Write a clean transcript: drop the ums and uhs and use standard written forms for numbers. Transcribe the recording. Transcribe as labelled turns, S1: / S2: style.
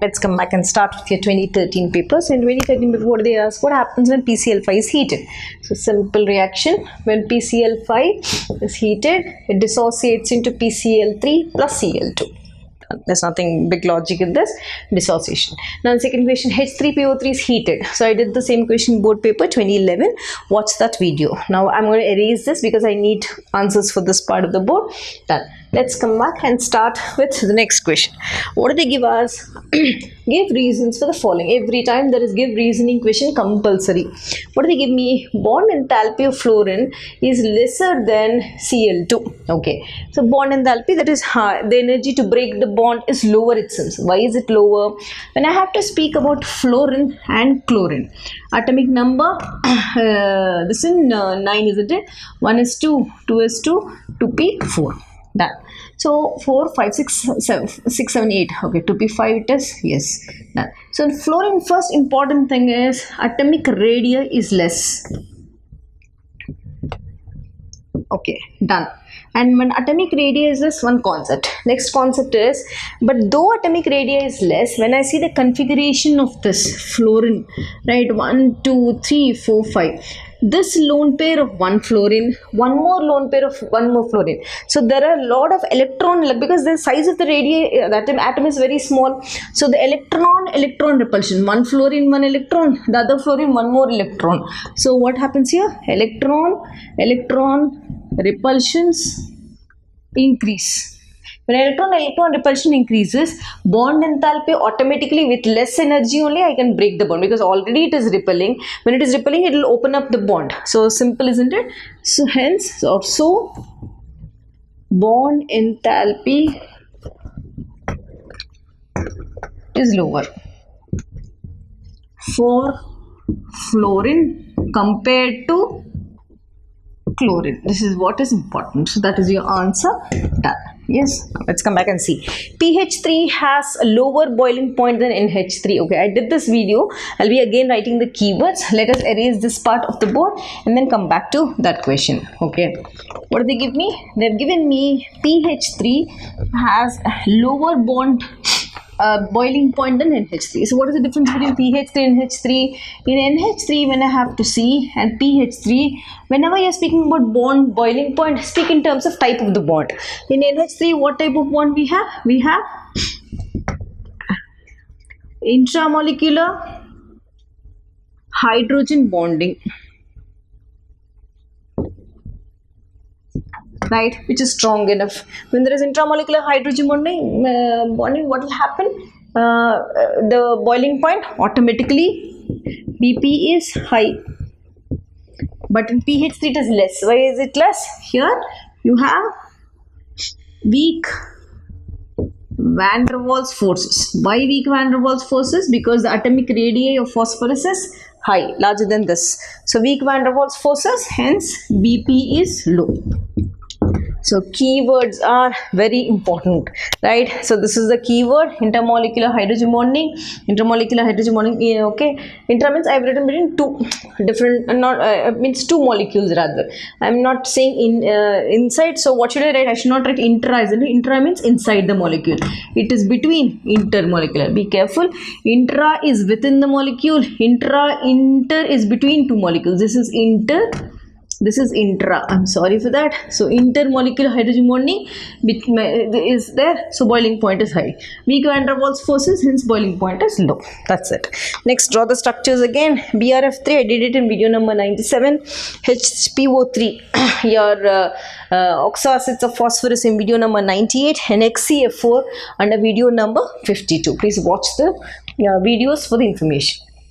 S1: let's come back and start with your 2013 papers. In 2013 paper, what they ask, what happens when PCl5 is heated? So simple reaction, when PCl5 is heated, it dissociates into PCl3 plus Cl2. There's nothing big logic in this dissociation. Now the second question, H3PO3 is heated. So I did the same question board paper 2011. Watch that video. Now I'm going to erase this because I need answers for this part of the board. Done. Let's come back and start with the next question. What do they give us? Give reasons for the following. Every time there is give reasoning question compulsory. What do they give me? Bond enthalpy of fluorine is lesser than Cl2. Okay. So bond enthalpy, that is high. The energy to break the bond is lower, it seems. Why is it lower? When I have to speak about fluorine and chlorine. Atomic number, this is 9, isn't it? 1 is 2, 2 is 2, 2p 4. Done. So 4, 5, 6, 7, 6, 7, 8. Okay, 2p5 it is. Yes. Done. So in fluorine, first important thing is atomic radii is less. Okay, done. And when atomic radii is less, one concept. Next concept is, but though atomic radii is less, when I see the configuration of this fluorine, right, 1, 2, 3, 4, 5. This lone pair of one fluorine, one more lone pair of one more fluorine. So there are a lot of electron, because the size of the radii, that atom is very small. So the electron repulsion, one fluorine, one electron, the other fluorine, one more electron. So what happens here? Electron repulsions increase. When electron repulsion increases, bond enthalpy automatically, with less energy only, I can break the bond, because already it is repelling. When it is repelling, it will open up the bond. So simple, isn't it? So hence, so bond enthalpy is lower for fluorine compared to chlorine. This is what is important. So that is your answer. Done. Yes, let's come back and see. pH3 has a lower boiling point than NH3. Okay, I did this video. I'll be again writing the keywords. Let us erase this part of the board and then come back to that question. Okay, what do they give me? They've given me pH3 has lower boiling point than NH3. So what is the difference between pH3 and NH3? In NH3, when I have to see, and pH3, whenever you are speaking about bond boiling point, speak in terms of type of the bond. In NH3, what type of bond we have? We have intramolecular hydrogen bonding, right, which is strong enough. When there is intramolecular hydrogen bonding, what will happen? The boiling point automatically BP is high, but in pH3 it is less. Why is it less? Here you have weak van der Waals forces. Why weak van der Waals forces? Because the atomic radii of phosphorus is high, larger than this. So weak van der Waals forces, hence BP is low. So keywords are very important, right? So this is the keyword, intermolecular hydrogen bonding. Intermolecular hydrogen bonding, okay. Intra means I have written between two different, means two molecules rather. I am not saying inside. So what should I write? I should not write intra, isn't it? Intra means inside the molecule. It is between, intermolecular. Be careful. Intra is within the molecule. Inter is between two molecules. This is inter. This is intra. I'm sorry for that. So intermolecular hydrogen bonding is there. So boiling point is high. Weak van der Waals forces, hence boiling point is low. That's it. Next, draw the structures again. BRF3, I did it in video number 97. HPO3, your oxoacids of phosphorus in video number 98. And XCF4 under video number 52. Please watch the videos for the information.